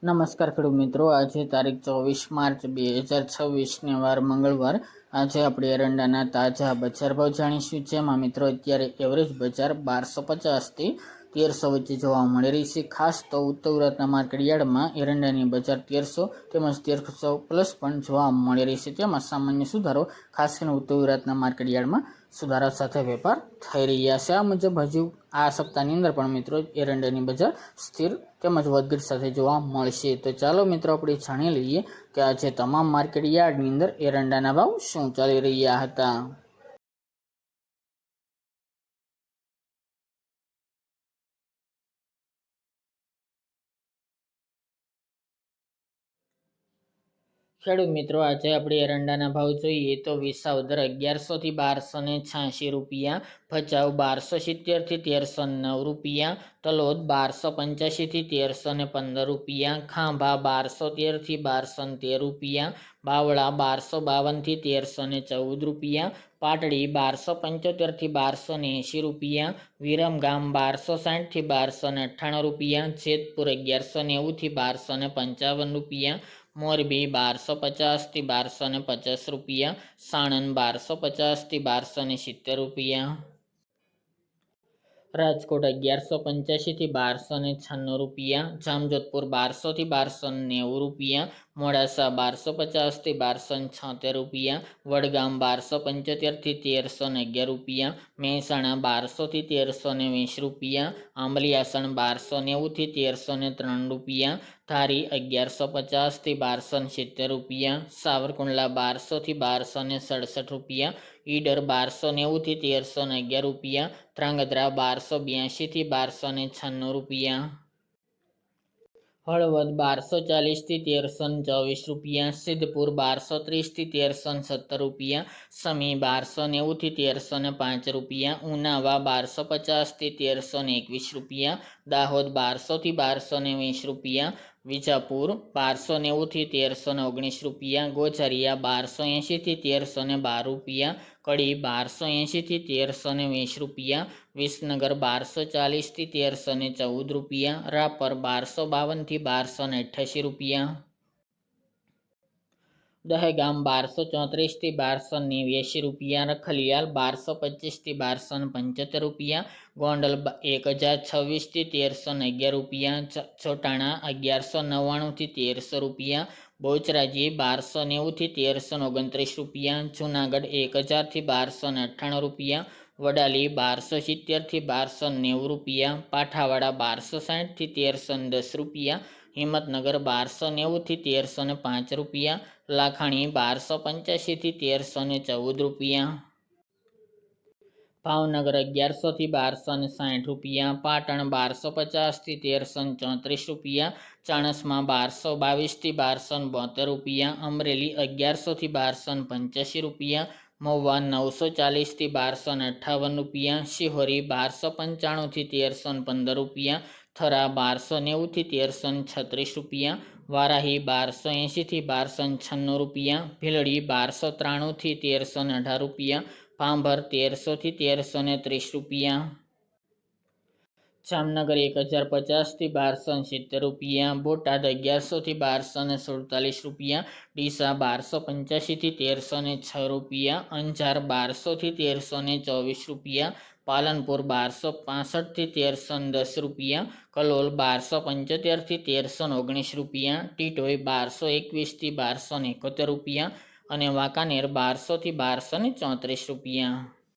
નમસ્કાર ખેડૂત મિત્રો, આજે તારીખ 24 માર્ચ 2026 વાર મંગળવાર. આજે આપણે એરંડાના તાજા બજાર ભાવ જાણીશું, જેમાં મિત્રો અત્યારે એવરેજ બજાર 1250 થી 1300 વચ્ચે જોવા મળી રહી છે. ખાસ તો ઉત્તર ગુજરાતના માર્કેટ યાર્ડમાં એરંડાની બજાર 1300 તેમજ 1300 પ્લસ પણ જોવા મળી રહી છે. તેમાં સામાન્ય સુધારો ખાસ કરીને ઉત્તર ગુજરાતના માર્કેટ યાર્ડમાં સુધારા સાથે વેપાર થઈ રહ્યા છે. આ મુજબ હજુ આ સપ્તાહની અંદર પણ મિત્રો એરંડાની બજાર સ્થિર તેમજ વધઘટ સાથે જોવા મળશે. તો ચાલો મિત્રો આપણે જાણી લઈએ કે આજે તમામ માર્કેટ યાર્ડની અંદર એરંડાના ભાવ શું ચાલી રહ્યા હતા. ખેડૂત મિત્રો, આજે આપણે એરંડાના ભાવ જોઈએ તો વિસાવદર 1100 થી 1286 રૂપિયા, ભચાઉ 1270 થી 1309 રૂપિયા, તલોદ 1285 થી 1315 રૂપિયા, ખાંભા 1213 થી 1213 રૂપિયા, બાવળા 1252 થી 1314 રૂપિયા, પાટડી 1275 થી 1280 રૂપિયા, વિરમગામ 1260 થી 1298 રૂપિયા, જેતપુર 1190 થી 1255 રૂપિયા, મોરબી 1250 થી 1250 રૂપિયા, સાણંદ 1250 થી 1270 રૂપિયા, રાજકોટ 1185 થી 1296 રૂપિયા, જામજોધપુર 1200 થી 1290 રૂપિયા, મોડાસા 1250 થી 1276 રૂપિયા, વડગામ 1275 થી 1311 રૂપિયા, મહેસાણા 1200 થી 1320 રૂપિયા, આંબલિયાસણ 1290 થી 1303 રૂપિયા, ધારી 1150 થી 1270 રૂપિયા, સાવરકુંડલા 1200 થી 1267 રૂપિયા, ઈડર 1290 થી 1311 રૂપિયા, ધ્રાંગધ્રા 1282 થી 1296 રૂપિયા, હળવદ 1240 થી 1324 રૂપિયા, સિદ્ધપુર 1230 થી 1317 રૂપિયા, સમી 1290 થી 1305 રૂપિયા, ઉનાવા 1250 થી 1321 રૂપિયા, દાહોદ 1200 થી 1220 રૂપિયા, વિજાપુર 1290 થી 1319 રૂપિયા, ગોઝારિયા 1280 થી 1312 રૂપિયા, કડી 1280 થી 1320 રૂપિયા, વિસનગર 1240 થી 1314 રૂપિયા, રાપર 1252 થી 1288 રૂપિયા, દહેગામ 1234 થી 1289 રૂપિયા, રખલિયાલ 1225 થી 1275 રૂપિયા, ગોંડલ 1026 થી 1311 રૂપિયા, ચોટાણા 1199 થી 1300 રૂપિયા, બોચરાજી 1290 થી 1329 રૂપિયા, જુનાગઢ 1000 થી 1298 રૂપિયા, વડાલી 1270 થી 1290 રૂપિયા, પાઠાવાડા 1260 થી 1310 રૂપિયા, હિંમતનગર 1290 થી 1305 રૂપિયા, લાખાણી 1285 થી 1314 રૂપિયા, ભાવનગર 1100 થી 1260 રૂપિયા, પાટણ 1250 થી 1334 રૂપિયા, ચાણસ્મા 1222 થી 1272 રૂપિયા, અમરેલી 1100 થી 1285 રૂપિયા, મહુવા 940 થી 1258 રૂપિયા, શિહોરી 1295 થી 1315 રૂપિયા, થરા 1290 થી 1336 રૂપિયા, વારાહી 1280 થી 1296 રૂપિયા, ભીલડી 1293 થી 1318 રૂપિયા, ભાંભર 1300 થી 1330 રૂપિયા, જામનગર 1050 થી 1270 રૂપિયા, બોટાદ 1100 થી 1247 રૂપિયા, ડીસા 1285 થી 1306 રૂપિયા, અંજાર 1200 થી 1324 રૂપિયા, પાલનપુર 1265 થી 1310 રૂપિયા, કલોલ 1275 થી 1319 રૂપિયા, ટીટોઈ 1221 થી 1271 રૂપિયા અને વાંકાનેર 1200 થી 1234 રૂપિયા.